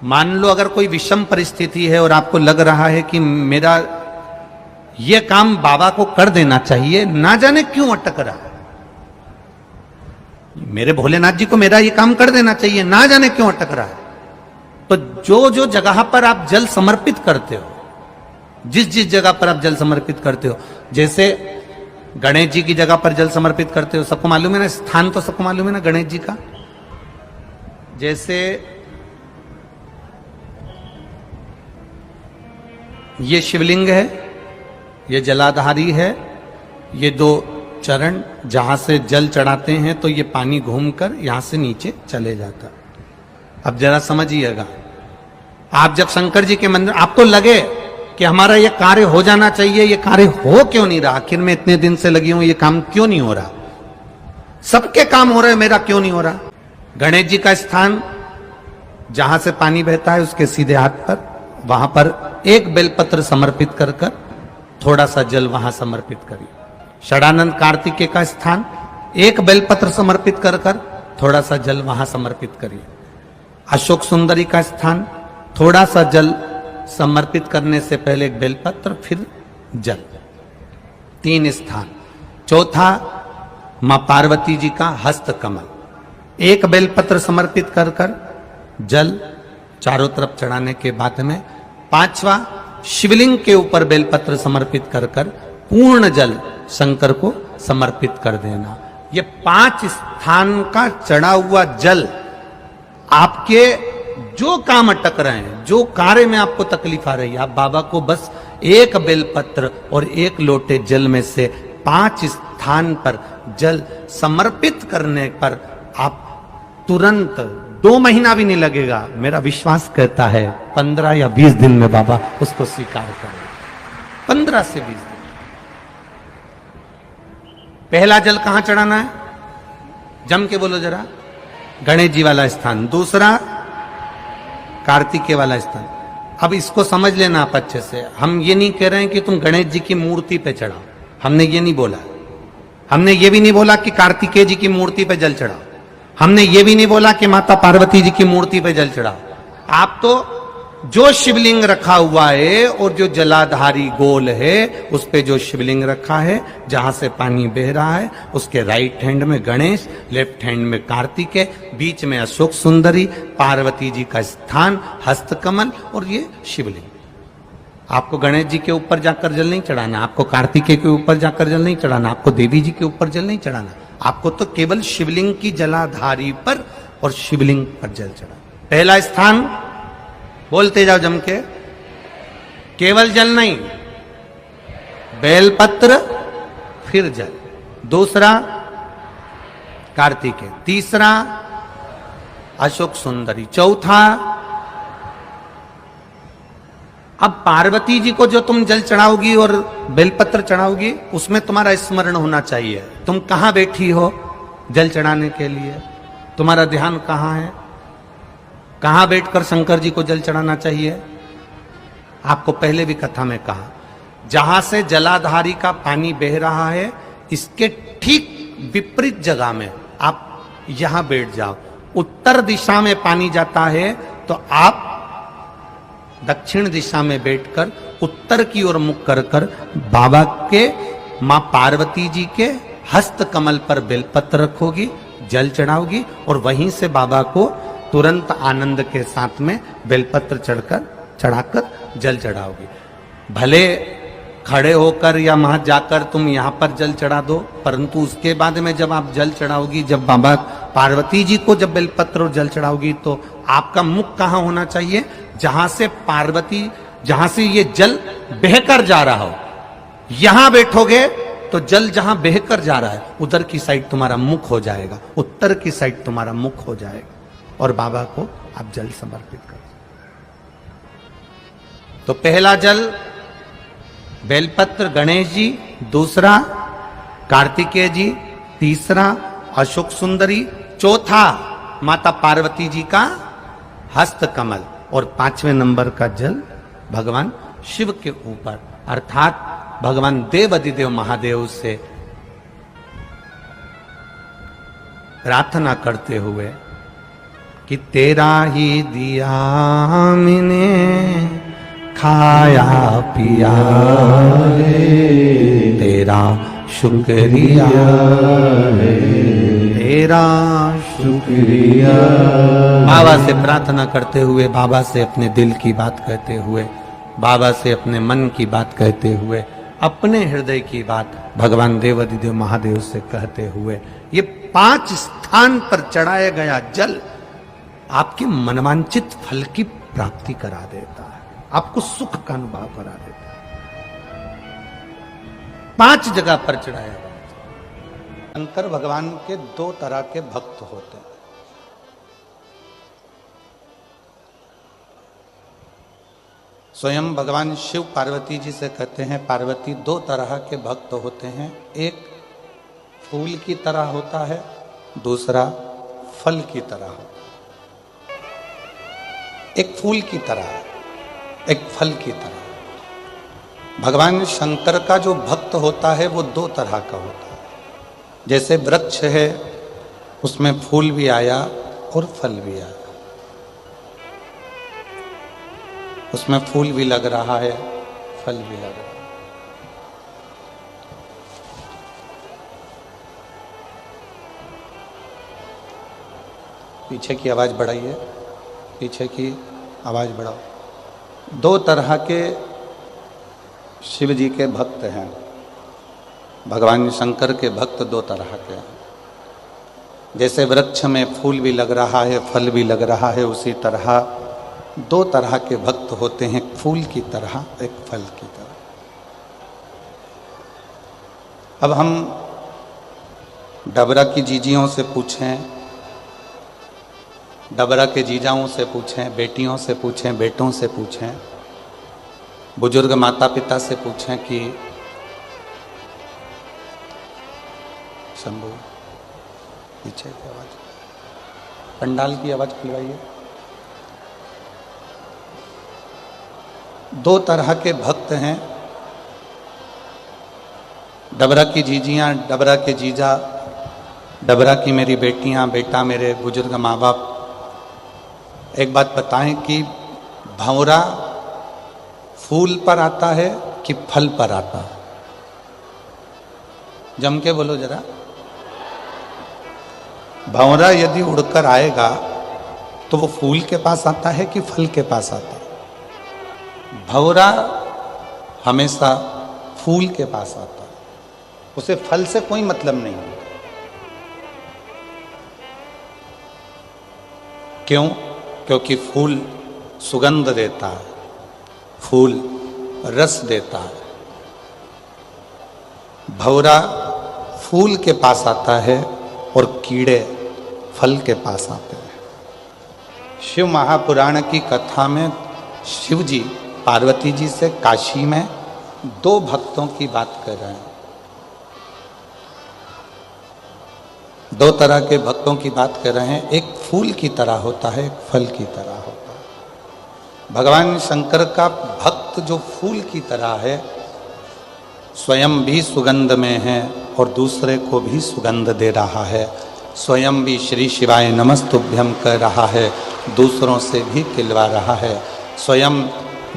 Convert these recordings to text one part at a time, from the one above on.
मान लो अगर कोई विषम परिस्थिति है और आपको लग रहा है कि मेरा ये काम बाबा को कर देना चाहिए, ना जाने क्यों अटक रहा है, मेरे भोलेनाथ जी को मेरा ये काम कर देना चाहिए, ना जाने क्यों अटक रहा है, तो जो जो जगह पर आप जल समर्पित करते हो, जिस जिस जगह पर आप जल समर्पित करते हो, जैसे गणेश जी की जगह पर जल समर्पित करते हो, सबको मालूम है ना, स्थान तो सबको मालूम है ना गणेश जी का। जैसे ये शिवलिंग है, ये जलाधारी है, ये दो चरण जहां से जल चढ़ाते हैं तो ये पानी घूमकर यहां से नीचे चले जाता। अब जरा समझिएगा, आप जब शंकर जी के मंदिर, आपको लगे कि हमारा ये कार्य हो जाना चाहिए, ये कार्य हो क्यों नहीं रहा, आखिर में इतने दिन से लगी हूं, ये काम क्यों नहीं हो रहा, सबके काम हो रहे, मेरा क्यों नहीं हो रहा। गणेश जी का स्थान जहां से पानी बहता है उसके सीधे हाथ पर, वहां पर एक बेलपत्र समर्पित कर कर थोड़ा सा जल वहां समर्पित करिए। षडानंद कार्तिकेय का स्थान, एक बेलपत्र समर्पित कर कर थोड़ा सा जल वहां समर्पित करिए। अशोक सुंदरी का स्थान, थोड़ा सा जल समर्पित करने से पहले एक बेलपत्र, फिर जल, 3 स्थान। चौथा मां पार्वती जी का हस्त कमल, एक बेलपत्र समर्पित कर कर जल चारों तरफ चढ़ाने के बाद में 5वां शिवलिंग के ऊपर बेलपत्र समर्पित कर कर पूर्ण जल शंकर को समर्पित कर देना। ये 5 स्थान का चढ़ा हुआ जल आपके जो काम अटक रहे हैं, जो कार्य में आपको तकलीफ आ रही है, आप बाबा को बस एक बेलपत्र और एक लोटे जल में से 5 स्थान पर जल समर्पित करने पर आप तुरंत 2 महीना भी नहीं लगेगा, मेरा विश्वास कहता है 15 या 20 दिन में बाबा उसको स्वीकार करें। 15 से 20 दिन। पहला जल कहां चढ़ाना है, जम के बोलो जरा, गणेश जी वाला स्थान। दूसरा कार्तिकेय वाला स्थान। अब इसको समझ लेना आप अच्छे से, हम ये नहीं कह रहे हैं कि तुम गणेश जी की मूर्ति पे चढ़ाओ, हमने ये नहीं बोला। हमने ये भी नहीं बोला कि कार्तिकेय जी की मूर्ति पे जल चढ़ाओ, हमने ये भी नहीं बोला कि माता पार्वती जी की मूर्ति पे जल चढ़ाओ। आप तो जो शिवलिंग रखा हुआ है और जो जलाधारी गोल है उस पे जो शिवलिंग रखा है, जहां से पानी बह रहा है, उसके राइट हैंड में गणेश, लेफ्ट हैंड में कार्तिकेय, बीच में अशोक सुंदरी, पार्वती जी का स्थान, हस्तकमल और ये शिवलिंग। आपको गणेश जी के ऊपर जाकर जल नहीं चढ़ाना, आपको कार्तिकेय के ऊपर जाकर जल नहीं चढ़ाना, आपको देवी जी के ऊपर जल नहीं चढ़ाना, आपको तो केवल शिवलिंग की जलाधारी पर और शिवलिंग पर जल चढ़ा। पहला स्थान बोलते जाओ जम के, केवल जल नहीं, बेलपत्र फिर जल। दूसरा कार्तिकेय, तीसरा अशोक सुंदरी, चौथा अब पार्वती जी को जो तुम जल चढ़ाओगी और बेलपत्र चढ़ाओगी उसमें तुम्हारा स्मरण होना चाहिए, तुम कहां बैठी हो जल चढ़ाने के लिए, तुम्हारा ध्यान कहां है, कहां बैठकर शंकर जी को जल चढ़ाना चाहिए। आपको पहले भी कथा में कहा, जहां से जलाधारी का पानी बह रहा है इसके ठीक विपरीत जगह में आप यहां बैठ जाओ। उत्तर दिशा में पानी जाता है तो आप दक्षिण दिशा में बैठकर उत्तर की ओर मुख कर कर बाबा के, मां पार्वती जी के हस्त कमल पर बेलपत्र रखोगी, जल चढ़ाओगी और वहीं से बाबा को तुरंत आनंद के साथ में बेलपत्र चढ़ाकर जल चढ़ाओगी। भले खड़े होकर या वहां जाकर तुम यहां पर जल चढ़ा दो, परंतु उसके बाद में जब आप जल चढ़ाओगी, जब बाबा पार्वती जी को जब बेलपत्र और जल चढ़ाओगी तो आपका मुख कहां होना चाहिए, जहां से पार्वती, जहां से ये जल बहकर जा रहा हो, यहां बैठोगे तो जल जहां बहकर जा रहा है उधर की साइड तुम्हारा मुख हो जाएगा, उत्तर की साइड तुम्हारा मुख हो जाएगा और बाबा को आप जल समर्पित कर। तो पहला जल बेलपत्र गणेश जी, दूसरा कार्तिकेय जी, तीसरा अशोक सुंदरी, चौथा माता पार्वती जी का हस्त कमल और 5वें नंबर का जल भगवान शिव के ऊपर, अर्थात भगवान देवाधिदेव महादेव से प्रार्थना करते हुए कि तेरा ही दिया मैंने खाया पिया है, तेरा शुक्रिया है, तेरा शुक्रिया। बाबा से प्रार्थना करते हुए, बाबा से अपने दिल की बात कहते हुए, बाबा से अपने मन की बात कहते हुए, अपने हृदय की बात भगवान देवाधिदेव महादेव से कहते हुए, ये 5 स्थान पर चढ़ाया गया जल आपके मनवांचित फल की प्राप्ति करा देता है, आपको सुख का अनुभव करा देता है। 5 जगह पर चढ़ाया गया। शंकर भगवान के 2 तरह के भक्त होते हैं। स्वयं भगवान शिव पार्वती जी से कहते हैं, पार्वती 2 तरह के भक्त होते हैं, एक फूल की तरह होता है, दूसरा फल की तरह होता है। एक फूल की तरह, एक फल की तरह। भगवान शंकर का जो भक्त होता है वो 2 तरह का होता है। जैसे वृक्ष है, उसमें फूल भी आया और फल भी आया, उसमें फूल भी लग रहा है, फल भी लग रहा है। पीछे की आवाज बढ़ाइए, पीछे की आवाज बढ़ाओ। 2 तरह के शिव जी के भक्त हैं, भगवान शंकर के भक्त 2 तरह के हैं। जैसे वृक्ष में फूल भी लग रहा है, फल भी लग रहा है, उसी तरह 2 तरह के भक्त होते हैं, एक फूल की तरह, एक फल की तरह। अब हम डबरा की जीजियों से पूछें, डबरा के जीजाओं से पूछें, बेटियों से पूछें, बेटों से पूछें, बुजुर्ग माता पिता से पूछें कि शंभू पीछे की आवाज, पंडाल की आवाज खुलवाइए। 2 तरह के भक्त हैं, डबरा की जीजियां, डबरा के जीजा, डबरा की मेरी बेटियां, बेटा, मेरे बुजुर्ग माँ बाप। एक बात बताएं कि भंवरा फूल पर आता है कि फल पर आता है? जम के बोलो जरा। भंवरा यदि उड़कर आएगा तो वो फूल के पास आता है कि फल के पास आता है? भंवरा हमेशा फूल के पास आता है, उसे फल से कोई मतलब नहीं होता। क्यों? क्योंकि फूल सुगंध देता है, फूल रस देता है। भंवरा फूल के पास आता है और कीड़े फल के पास आते हैं। शिव महापुराण की कथा में शिव जी पार्वती जी से काशी में 2 भक्तों की बात कर रहे हैं। 2 तरह के भक्तों की बात कर रहे हैं, एक फूल की तरह होता है, एक फल की तरह होता है। भगवान शंकर का भक्त जो फूल की तरह है, स्वयं भी सुगंध में है और दूसरे को भी सुगंध दे रहा है, स्वयं भी श्री शिवाय नमस्तुभ्यं कह रहा है, दूसरों से भी खिलवा रहा है, स्वयं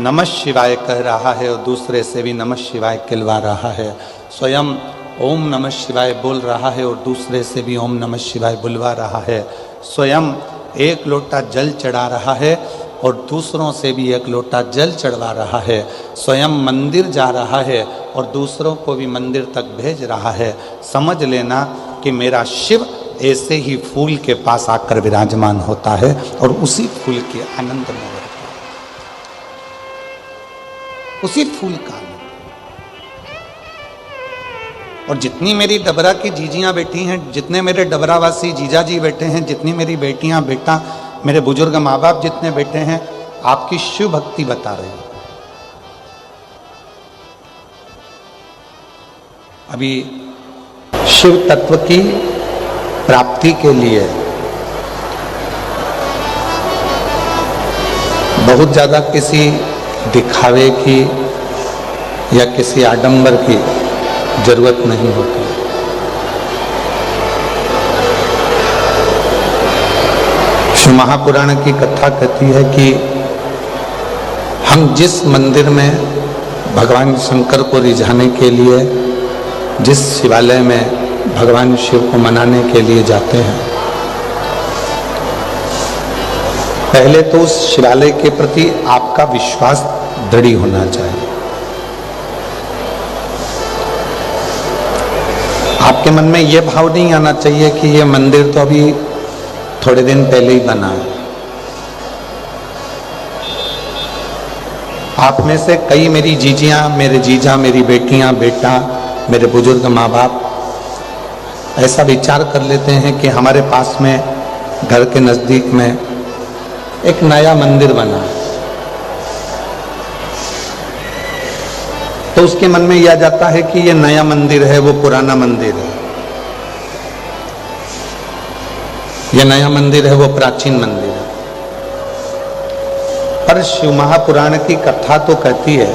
नमः शिवाय कह रहा है और दूसरे से भी नमः शिवाय खिलवा रहा है, स्वयं ओम नमः शिवाय बोल रहा है और दूसरे से भी ओम नमः शिवाय बुलवा रहा है, स्वयं 1 लोटा जल चढ़ा रहा है और दूसरों से भी 1 लोटा जल चढ़वा रहा है, स्वयं मंदिर जा रहा है और दूसरों को भी मंदिर तक भेज रहा है। समझ लेना कि मेरा शिव ऐसे ही फूल के पास आकर विराजमान होता है और उसी फूल के आनंद में रहता है, उसी फूल का आनंद। और जितनी मेरी डबरा की जीजियां बैठी हैं, जितने मेरे डबरावासी जीजा जी बैठे हैं, जितनी मेरी बेटियां, बेटा, मेरे बुजुर्ग माँ बाप जितने बैठे हैं, आपकी शिव भक्ति बता रहे हैं। अभी शिव तत्व की प्राप्ति के लिए बहुत ज्यादा किसी दिखावे की या किसी आडंबर की जरूरत नहीं होती। शिव महापुराण की कथा कहती है कि हम जिस मंदिर में भगवान शंकर को रिझाने के लिए, जिस शिवालय में भगवान शिव को मनाने के लिए जाते हैं, पहले तो उस शिवालय के प्रति आपका विश्वास दृढ़ होना चाहिए। आपके मन में यह भाव नहीं आना चाहिए कि यह मंदिर तो अभी थोड़े दिन पहले ही बना है। आप में से कई मेरी जीजियां, मेरे जीजा, मेरी बेटियां, बेटा, मेरे बुजुर्ग माँ बाप ऐसा विचार कर लेते हैं कि हमारे पास में घर के नजदीक में एक नया मंदिर बना है, तो उसके मन में यह आ जाता है कि यह नया मंदिर है, वो पुराना मंदिर है। यह नया मंदिर है, वो प्राचीन मंदिर है। पर शिव महापुराण की कथा तो कहती है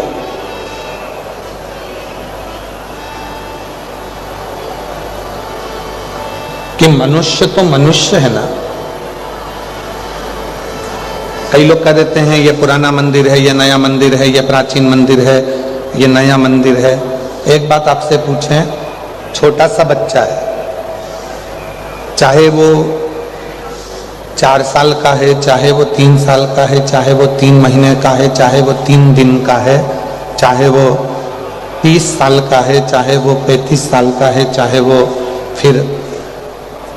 कि मनुष्य तो मनुष्य है ना। कई लोग कह देते हैं ये पुराना मंदिर है, ये नया मंदिर है, ये प्राचीन मंदिर है, ये नया मंदिर है। एक बात आपसे पूछें, छोटा सा बच्चा है, चाहे वो 4 साल का है, चाहे वो 3 साल का है, चाहे वो 3 महीने का है, चाहे वो 3 दिन का है, चाहे वो 30 साल का है, चाहे वो 35 साल का है, चाहे वो फिर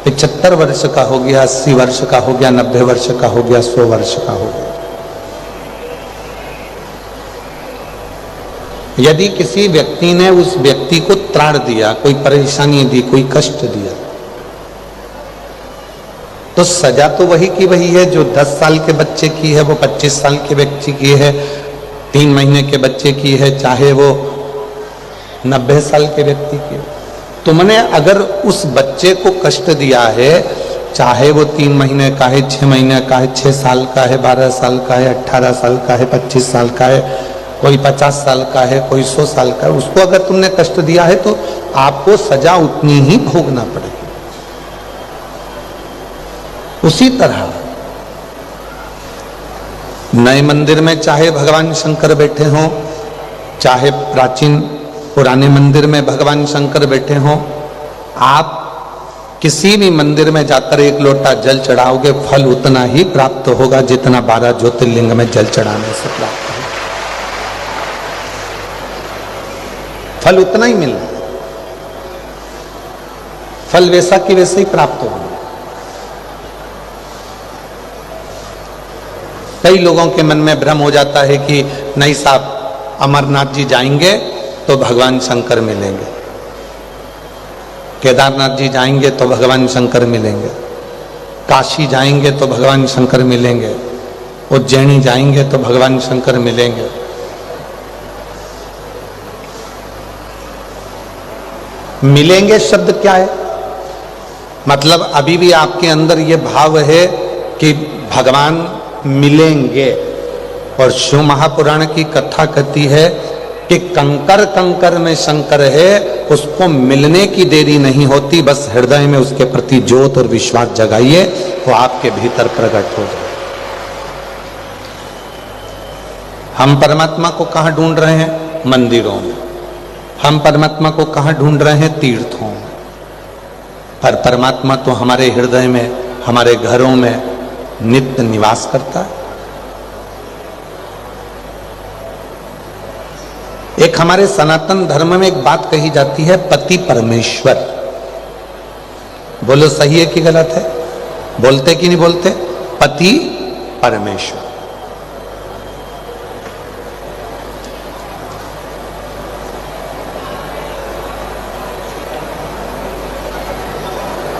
75 वर्ष का हो गया, 80 वर्ष का हो गया, 90 वर्ष का हो गया, 100 वर्ष का हो गया। यदि किसी व्यक्ति ने उस व्यक्ति को त्राण दिया, कोई परेशानी दी, कोई कष्ट दिया, तो सजा तो वही की वही है जो 10 साल के बच्चे की है, वो 25 साल के व्यक्ति की है, 3 महीने के बच्चे की है, चाहे वो 90 साल के व्यक्ति की है। तुमने अगर उस बच्चे को कष्ट दिया है, चाहे वो 3 महीने का है, 6 महीने का है, 6 साल का है, 12 साल का है, 18 साल का है, 25 साल का है, कोई 50 साल का है, कोई 100 साल का है, उसको अगर तुमने कष्ट दिया है तो आपको सजा उतनी ही भोगना पड़ेगी। उसी तरह नए मंदिर में चाहे भगवान शंकर बैठे हों, चाहे प्राचीन पुराने मंदिर में भगवान शंकर बैठे हों, आप किसी भी मंदिर में जाकर 1 लोटा जल चढ़ाओगे, फल उतना ही प्राप्त होगा जितना 12 ज्योतिर्लिंग में जल चढ़ाने से प्राप्त होगा। फल उतना ही मिलना, फल वैसा कि वैसे ही प्राप्त होगा। कई लोगों के मन में भ्रम हो जाता है कि नहीं साहब, अमरनाथ जी जाएंगे तो भगवान शंकर मिलेंगे, केदारनाथ जी जाएंगे तो भगवान शंकर मिलेंगे, काशी जाएंगे तो भगवान शंकर मिलेंगे, उज्जैनी जाएंगे तो भगवान शंकर मिलेंगे। मिलेंगे शब्द क्या है? मतलब अभी भी आपके अंदर यह भाव है कि भगवान मिलेंगे। और शिव महापुराण की कथा कहती है कि कंकर कंकर में शंकर है, उसको मिलने की देरी नहीं होती, बस हृदय में उसके प्रति ज्योत और विश्वास जगाइए, वो आपके भीतर प्रकट हो जाए। हम परमात्मा को कहां ढूंढ रहे हैं? मंदिरों में। हम परमात्मा को कहां ढूंढ रहे हैं? तीर्थों में। पर परमात्मा तो हमारे हृदय में, हमारे घरों में नित्य निवास करता है। एक हमारे सनातन धर्म में एक बात कही जाती है, पति परमेश्वर। बोलो सही है कि गलत है? बोलते कि नहीं बोलते? पति परमेश्वर।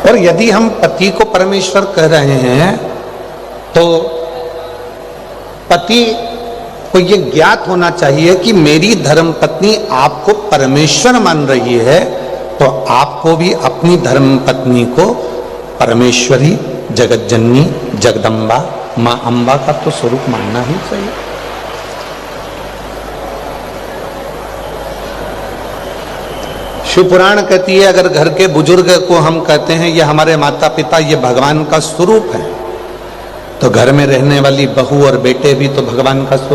और यदि हम पति को परमेश्वर कह रहे हैं तो पति को यह ज्ञात होना चाहिए कि मेरी धर्मपत्नी आपको परमेश्वर मान रही है, तो आपको भी अपनी धर्मपत्नी को परमेश्वरी, जगतजननी, जगदम्बा, मां अंबा का तो स्वरूप मानना ही चाहिए। शिव पुराण कहती है अगर घर के बुजुर्ग को हम कहते हैं ये हमारे माता पिता, ये भगवान का स्वरूप है, तो घर में रहने वाली बहू और बेटे भी तो भगवान का स्वरूप